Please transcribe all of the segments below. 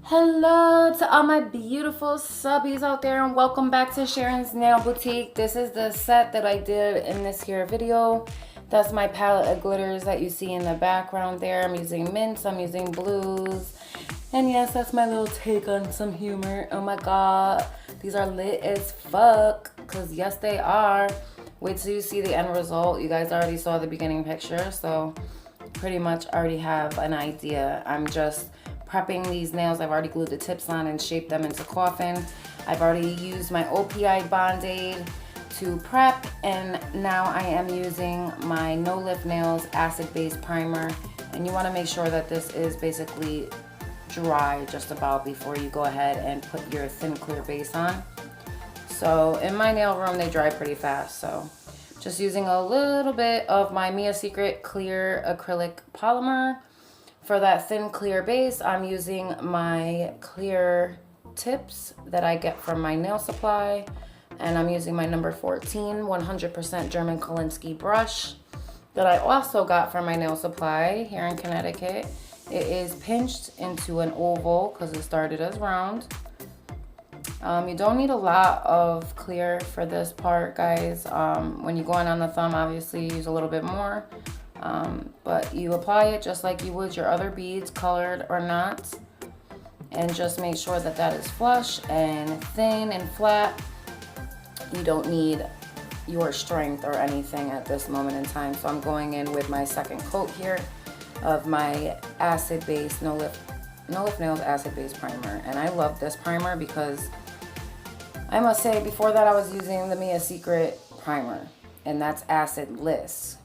Hello to all my beautiful subbies out there, and welcome back to Sharon's Nail Boutique. This is the set that I did in this here video. That's my palette of glitters that you see in the background there. I'm using mints, I'm using blues, and yes, that's my little take on some humor. Oh my god, these are lit as fuck, because yes they are. Wait till you see the end result. You guys already saw the beginning picture, so pretty much already have an idea. I'm just prepping these nails. I've already glued the tips on and shaped them into coffin. I've already used my OPI Band-Aid to prep, and now I am using my No Lift Nails Acid Base Primer. And you want to make sure that this is basically dry just about before you go ahead and put your thin clear base on. So in my nail room they dry pretty fast, so just using a little bit of my Mia Secret clear acrylic polymer. For that thin clear base, I'm using my clear tips that I get from my nail supply, and I'm using my number 14 100% German Kolinsky brush that I also got from my nail supply here in Connecticut. It is pinched into an oval because it started as round. You don't need a lot of clear for this part, guys. When you're going on the thumb, obviously use a little bit more. But you apply it just like you would your other beads, colored or not. And just make sure that that is flush and thin and flat. You don't need your strength or anything at this moment in time. So I'm going in with my second coat here of my acid base No Lift Nails Acid Base Primer. And I love this primer because I must say before that I was using the Mia Secret primer, and that's acid-less.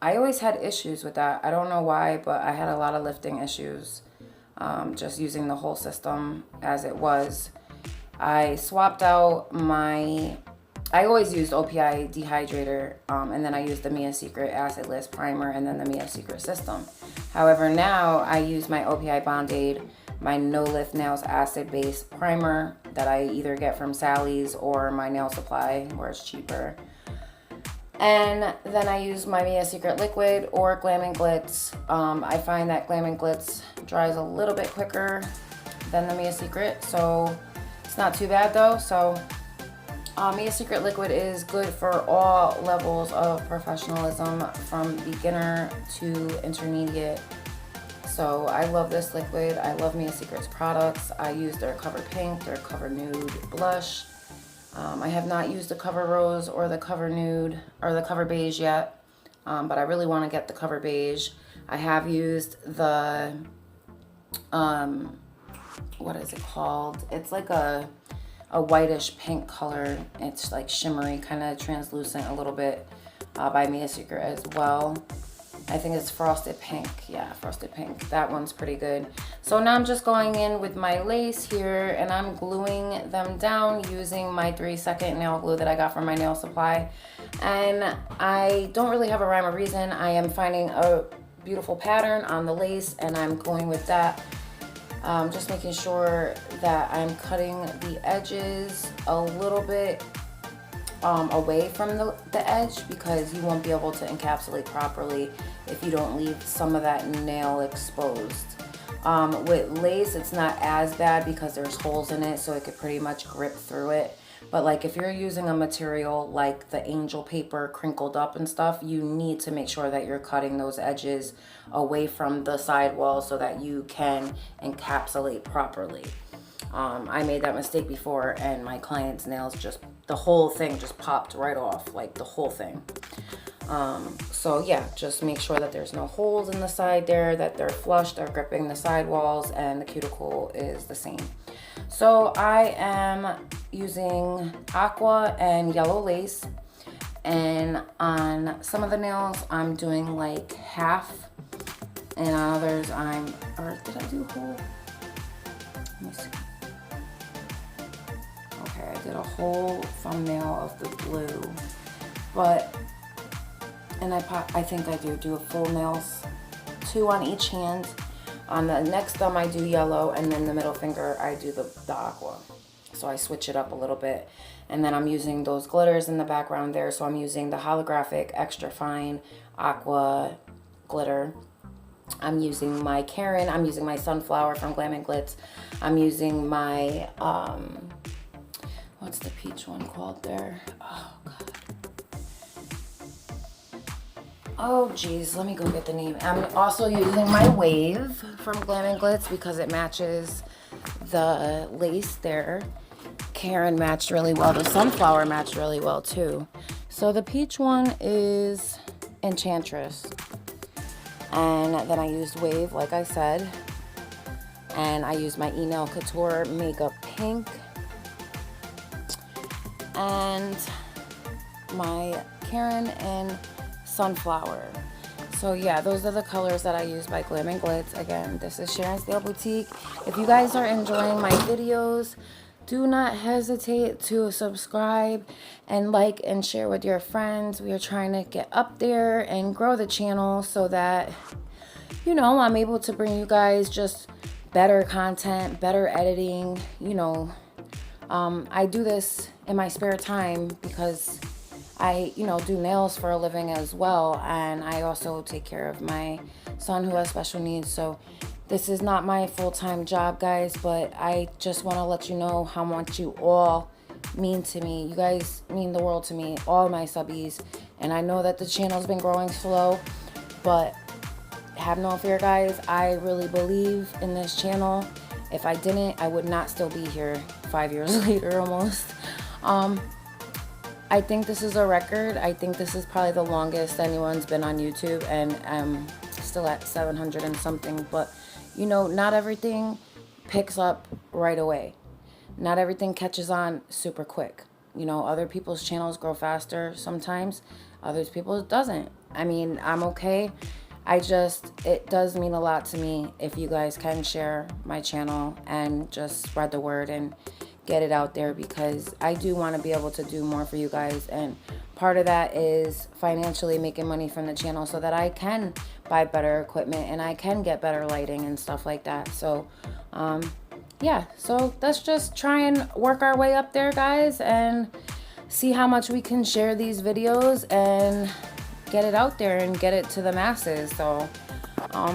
I always had issues with that. I don't know why, but I had a lot of lifting issues just using the whole system as it was. I swapped out I always used OPI dehydrator, and then I used the Mia Secret acid-less primer and then the Mia Secret system. However, now I use my OPI Band-Aid, my No Lift Nails Acid Base Primer that I either get from Sally's or my nail supply where it's cheaper. And then I use my Mia Secret Liquid or Glam & Glitz. I find that Glam & Glitz dries a little bit quicker than the Mia Secret, so it's not too bad though. So Mia Secret Liquid is good for all levels of professionalism, from beginner to intermediate. So I love this liquid. I love Mia Secret's products. I use their Cover Pink, their Cover Nude blush. I have not used the Cover Rose or the Cover Nude or the Cover Beige yet, but I really want to get the Cover Beige. I have used the, what is it called? It's like a whitish pink color. It's like shimmery, kind of translucent a little bit, by Mia Secret as well. I think it's Frosted Pink. Yeah, Frosted Pink. That one's pretty good. So now I'm just going in with my lace here, and I'm gluing them down using my 3-second nail glue that I got from my nail supply. And I don't really have a rhyme or reason. I am finding a beautiful pattern on the lace, and I'm going with that. Just making sure that I'm cutting the edges a little bit away from the edge, because you won't be able to encapsulate properly if you don't leave some of that nail exposed. With lace, it's not as bad because there's holes in it, so it could pretty much grip through it. But like if you're using a material like the angel paper crinkled up and stuff, you need to make sure that you're cutting those edges away from the sidewall so that you can encapsulate properly. I made that mistake before, and my client's nails the whole thing just popped right off, like the whole thing. So yeah, just make sure that there's no holes in the side there, that they're flush, they're gripping the sidewalls, and the cuticle is the same. So I am using aqua and yellow lace, and on some of the nails I'm doing like half, and on others or did I do whole? Let me see. Okay, I did a whole thumbnail of the blue, and I think I do a full nails, 2 on each hand. On the next thumb I do yellow, and then the middle finger I do the aqua. So I switch it up a little bit. And then I'm using those glitters in the background there. So I'm using the holographic extra fine aqua glitter. I'm using my Karen. I'm using my Sunflower from Glam and Glitz. I'm using my, what's the peach one called there? Oh, God. Oh, geez. Let me go get the name. I'm also using my Wave from Glam and Glitz because it matches the lace there. Karen matched really well. The Sunflower matched really well, too. So the peach one is Enchantress. And then I used Wave, like I said. And I used my Nail Couture Makeup Pink. And my Karen in Sunflower. So yeah, those are the colors that I use by Glam and Glitz. Again, this is Sharon's Nail Boutique. If you guys are enjoying my videos, do not hesitate to subscribe and like and share with your friends. We are trying to get up there and grow the channel so that, you know, I'm able to bring you guys just better content, better editing. You know, I do this in my spare time because I, you know, do nails for a living as well. And I also take care of my son who has special needs. So this is not my full-time job, guys, but I just want to let you know how much you all mean to me. You guys mean the world to me, all my subbies. And I know that the channel's been growing slow, but have no fear, guys. I really believe in this channel. If I didn't, I would not still be here 5 years later almost. I think this is a record. I think this is probably the longest anyone's been on YouTube, and I'm still at 700 and something. But you know, not everything picks up right away. Not everything catches on super quick. You know, other people's channels grow faster sometimes. Other people's doesn't. I mean, I'm okay. It does mean a lot to me if you guys can share my channel and just spread the word and get it out there, because I do want to be able to do more for you guys. And part of that is financially making money from the channel so that I can buy better equipment and I can get better lighting and stuff like that. So yeah, so let's just try and work our way up there, guys, and see how much we can share these videos and get it out there and get it to the masses. So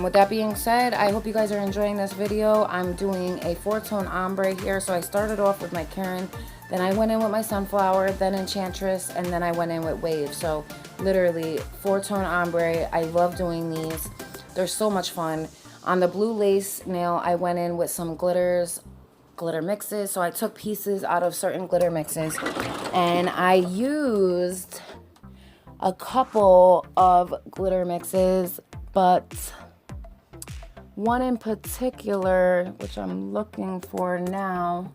with that being said, I hope you guys are enjoying this video. I'm doing a 4-tone ombre here. So I started off with my Karen, then I went in with my Sunflower, then Enchantress, and then I went in with Wave. So literally 4-tone ombre. I love doing these. They're so much fun. On the blue lace nail, I went in with some glitter mixes. So I took pieces out of certain glitter mixes and I used a couple of glitter mixes, but one in particular, which I'm looking for now,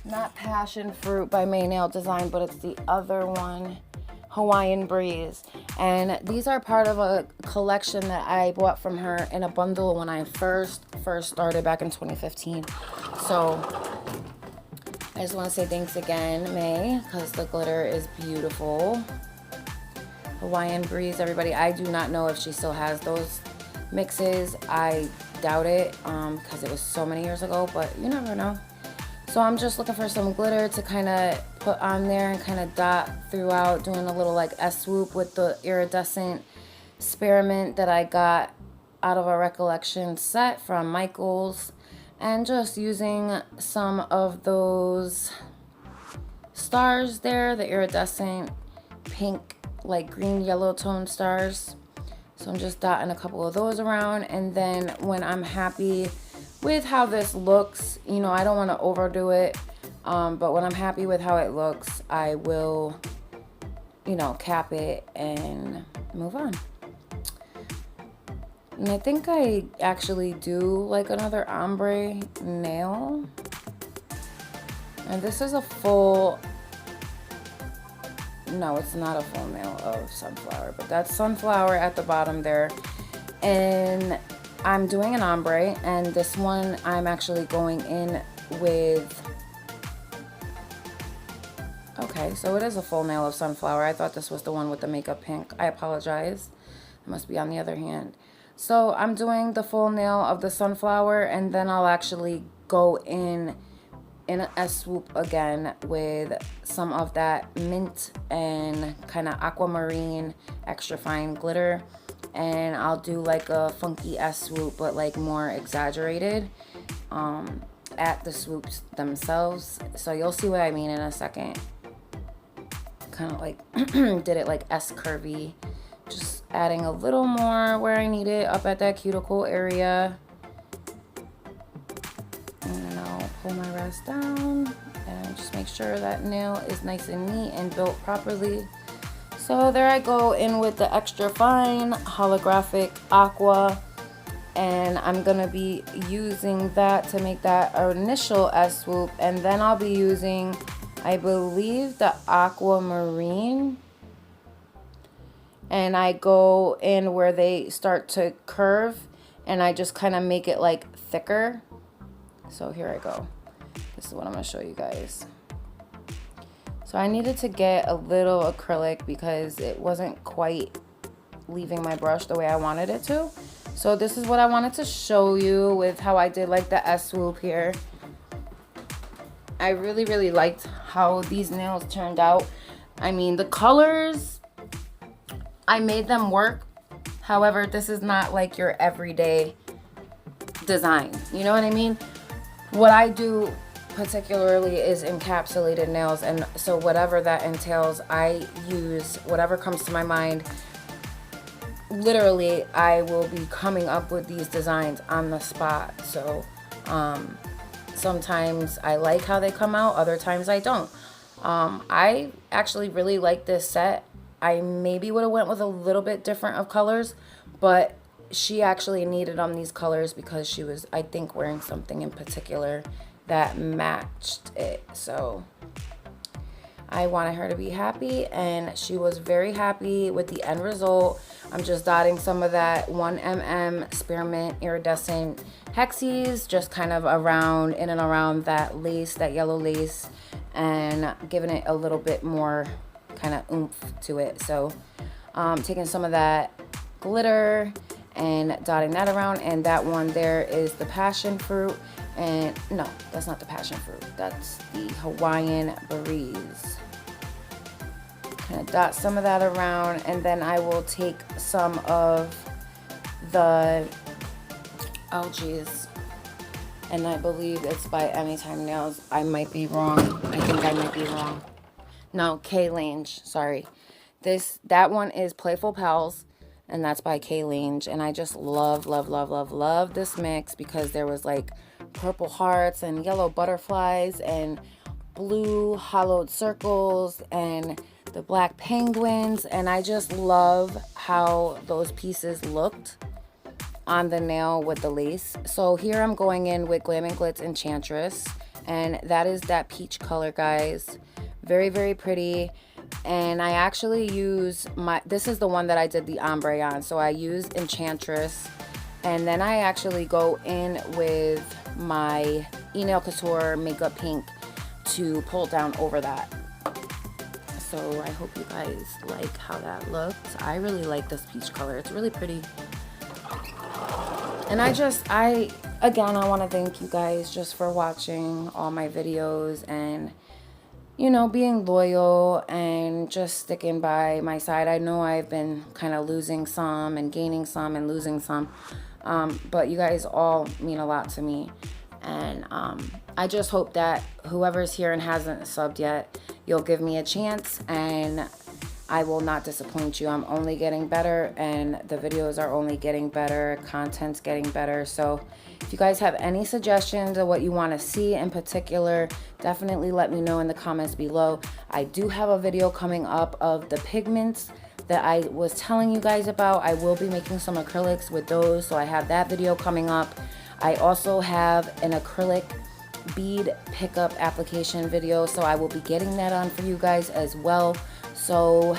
not Passion Fruit by May Nail Design, but it's the other one, Hawaiian Breeze. And these are part of a collection that I bought from her in a bundle when I first started back in 2015. So I just want to say thanks again, May, because the glitter is beautiful. Hawaiian Breeze, everybody. I do not know if she still has those mixes. I doubt it, because it was so many years ago, but you never know. So I'm just looking for some glitter to kind of put on there and kind of dot throughout, doing a little like S-swoop with the iridescent spearmint that I got out of a recollection set from Michael's. And just using some of those stars there, the iridescent pink, like green yellow tone stars. So I'm just dotting a couple of those around. And then when I'm happy with how this looks, you know, I don't want to overdo it, but when I'm happy with how it looks, I will, you know, cap it and move on. And I think I actually do like another ombre nail. And this is a full, no, it's not a full nail of Sunflower, but that's Sunflower at the bottom there. And I'm doing an ombre, and this one I'm actually going in with, okay, so it is a full nail of Sunflower. I thought this was the one with the makeup pink. I apologize. It must be on the other hand. So I'm doing the full nail of the Sunflower, and then I'll actually go in in a swoop again with some of that mint and kind of aquamarine extra fine glitter, and I'll do like a funky swoop but like more exaggerated at the swoops themselves. So you'll see what I mean in a second. Kind of like did it like S curvy, just adding a little more where I need it up at that cuticle area. And then I'll pull my rest down and just make sure that nail is nice and neat and built properly. So there I go in with the extra fine holographic aqua, and I'm gonna be using that to make that initial S swoop, and then I'll be using, I believe, the aquamarine, and I go in where they start to curve and I just kind of make it like thicker. So here I go. This is what I'm going to show you guys. So I needed to get a little acrylic because it wasn't quite leaving my brush the way I wanted it to. So this is what I wanted to show you with how I did like the S swoop here. I really liked how these nails turned out. I mean, the colors, I made them work. However, this is not like your everyday design. You know what I mean? What I do particularly is encapsulated nails, and so whatever that entails, I use whatever comes to my mind. Literally, I will be coming up with these designs on the spot. So sometimes I like how they come out, other times I don't. I actually really like this set. I maybe would have went with a little bit different of colors, but she actually needed on these colors because she was, I think, wearing something in particular that matched it. So I wanted her to be happy, and she was very happy with the end result. I'm just dotting some of that 1mm spearmint iridescent hexes just kind of around, in and around that lace, that yellow lace, and giving it a little bit more kind of oomph to it. So taking some of that glitter and dotting that around, and that one there is the passion fruit, and no, that's not the passion fruit, that's the Hawaiian breeze. Kind of dot some of that around, and then I will take some of the, oh geez, and I believe it's by Anytime Nails. I might be wrong. I think I might be wrong. No, K-Lange, sorry. That one is Playful Pals, and that's by K-Lange, and I just love this mix because there was like purple hearts and yellow butterflies and blue hollowed circles and the black penguins, and I just love how those pieces looked on the nail with the lace. So here I'm going in with Glam and Glitz Enchantress, and that is that peach color, guys. Very pretty. And I actually use this is the one that I did the ombre on, so I used Enchantress, and then I actually go in with my Nail Couture Makeup Pink to pull down over that. So I hope you guys like how that looked. I really like this peach color. It's really pretty. And again, I want to thank you guys just for watching all my videos and, you know, being loyal and just sticking by my side. I know I've been kind of losing some and gaining some and losing some, but you guys all mean a lot to me. And I just hope that whoever's here and hasn't subbed yet, you'll give me a chance, and I will not disappoint you. I'm only getting better, and the videos are only getting better, content's getting better. So if you guys have any suggestions of what you want to see in particular, definitely let me know in the comments below. I do have a video coming up of the pigments that I was telling you guys about. I will be making some acrylics with those, so I have that video coming up. I also have an acrylic bead pickup application video, so I will be getting that on for you guys as well. So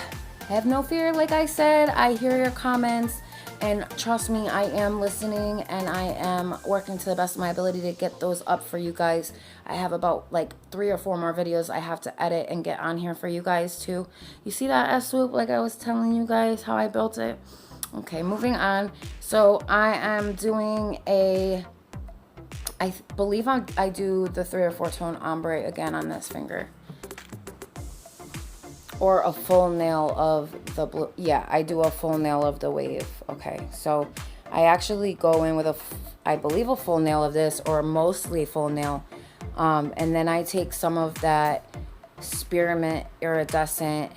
have no fear. Like I said, I hear your comments, and trust me, I am listening, and I am working to the best of my ability to get those up for you guys. I have about like 3 or 4 more videos I have to edit and get on here for you guys too. You see that S swoop, like I was telling you guys how I built it? Okay, moving on. So I am doing a I believe I do the 3 or 4 tone ombre again on this finger. Or a full nail of the blue. Yeah, I do a full nail of the wave. Okay, so I actually go in with I believe a full nail of this, or mostly full nail. And then I take some of that spearmint iridescent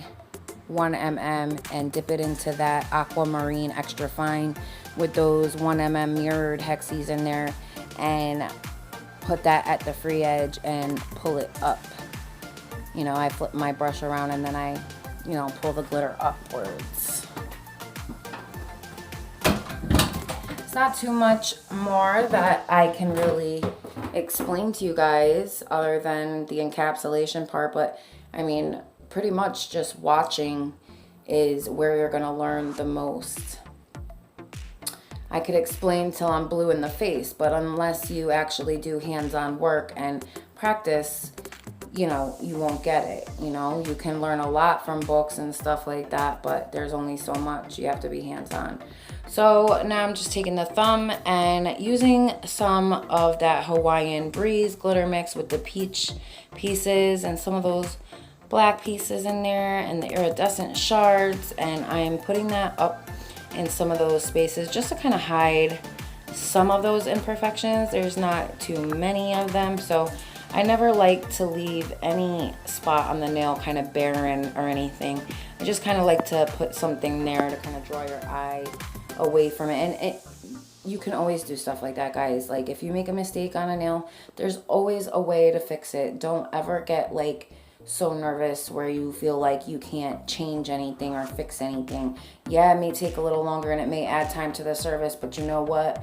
1mm and dip it into that aquamarine extra fine with those 1mm mirrored hexes in there, and put that at the free edge and pull it up. You know, I flip my brush around and then I, you know, pull the glitter upwards. It's not too much more that I can really explain to you guys other than the encapsulation part, but I mean, pretty much just watching is where you're gonna learn the most. I could explain till I'm blue in the face, but unless you actually do hands-on work and practice, you know, you won't get it. You know, you can learn a lot from books and stuff like that, but there's only so much. You have to be hands-on. So now I'm just taking the thumb and using some of that Hawaiian Breeze glitter mix with the peach pieces and some of those black pieces in there and the iridescent shards, and I'm putting that up in some of those spaces just to kind of hide some of those imperfections. There's not too many of them, so I never like to leave any spot on the nail kind of barren or anything. I just kind of like to put something there to kind of draw your eye away from it. And you can always do stuff like that, guys. Like, if you make a mistake on a nail, there's always a way to fix it. Don't ever get like so nervous where you feel like you can't change anything or fix anything. Yeah, it may take a little longer and it may add time to the service, but you know what?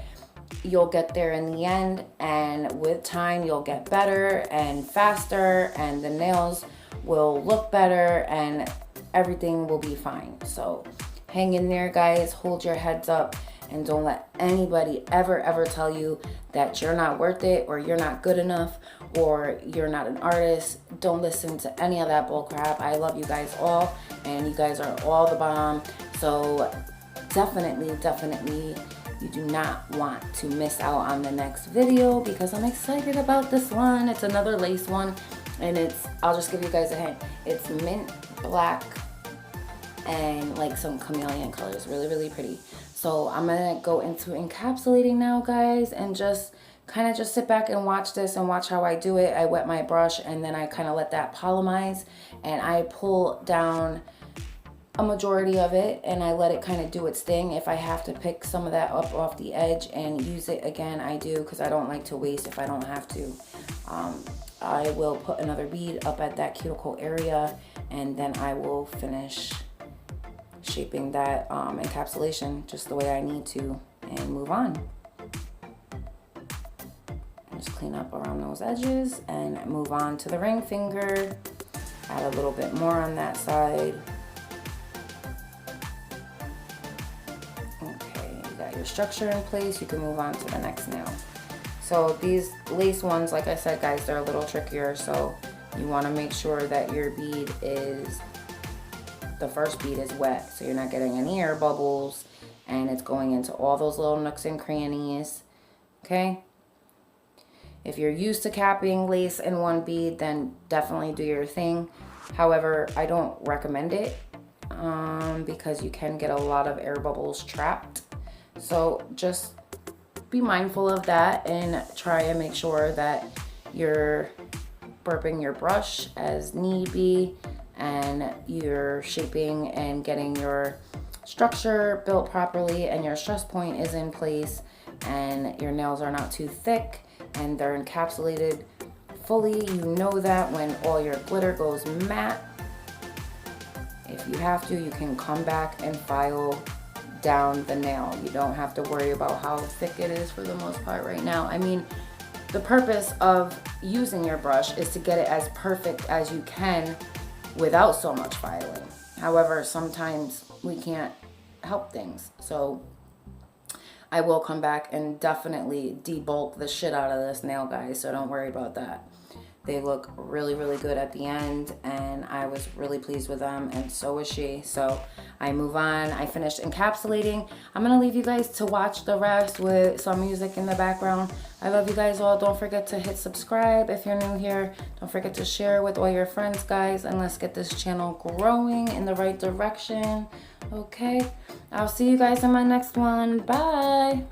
You'll get there in the end, and with time you'll get better and faster, and the nails will look better and everything will be fine. So hang in there, guys. Hold your heads up and don't let anybody ever tell you that you're not worth it, or you're not good enough, or you're not an artist. Don't listen to any of that bull crap. I love you guys all, and you guys are all the bomb. So definitely you do not want to miss out on the next video, because I'm excited about this one. It's another lace one, and I'll just give you guys a hint. It's mint black and like some chameleon colors. Really pretty. So I'm gonna go into encapsulating now, guys, and just kind of just sit back and watch this and watch how I do it. I wet my brush and then I kind of let that polymize, and I pull down a majority of it and I let it kind of do its thing. If I have to pick some of that up off the edge and use it again, I do, because I don't like to waste if I don't have to. I will put another bead up at that cuticle area, and then I will finish shaping that encapsulation just the way I need to and move on. Just clean up around those edges and move on to the ring finger. Add a little bit more on that side. Okay, you got your structure in place. You can move on to the next nail. So these lace ones, like I said, guys, they're a little trickier. So you want to make sure that your bead is, the first bead is wet, so you're not getting any air bubbles, and it's going into all those little nooks and crannies. Okay. If you're used to capping lace in one bead, then definitely do your thing. However, I don't recommend it because you can get a lot of air bubbles trapped. So just be mindful of that and try and make sure that you're burping your brush as need be, and you're shaping and getting your structure built properly, and your stress point is in place, and your nails are not too thick, and they're encapsulated fully. You know that when all your glitter goes matte. If you have to, you can come back and file down the nail. You don't have to worry about how thick it is for the most part right now. I mean, the purpose of using your brush is to get it as perfect as you can without so much filing. However, sometimes we can't help things. So I will come back and definitely debulk the shit out of this nail, guys, so don't worry about that. They look really, really good at the end, and I was really pleased with them, and so was she. So I move on. I finished encapsulating. I'm gonna leave you guys to watch the rest with some music in the background. I love you guys all. Don't forget to hit subscribe if you're new here. Don't forget to share with all your friends, guys, and let's get this channel growing in the right direction. Okay, I'll see you guys in my next one. Bye.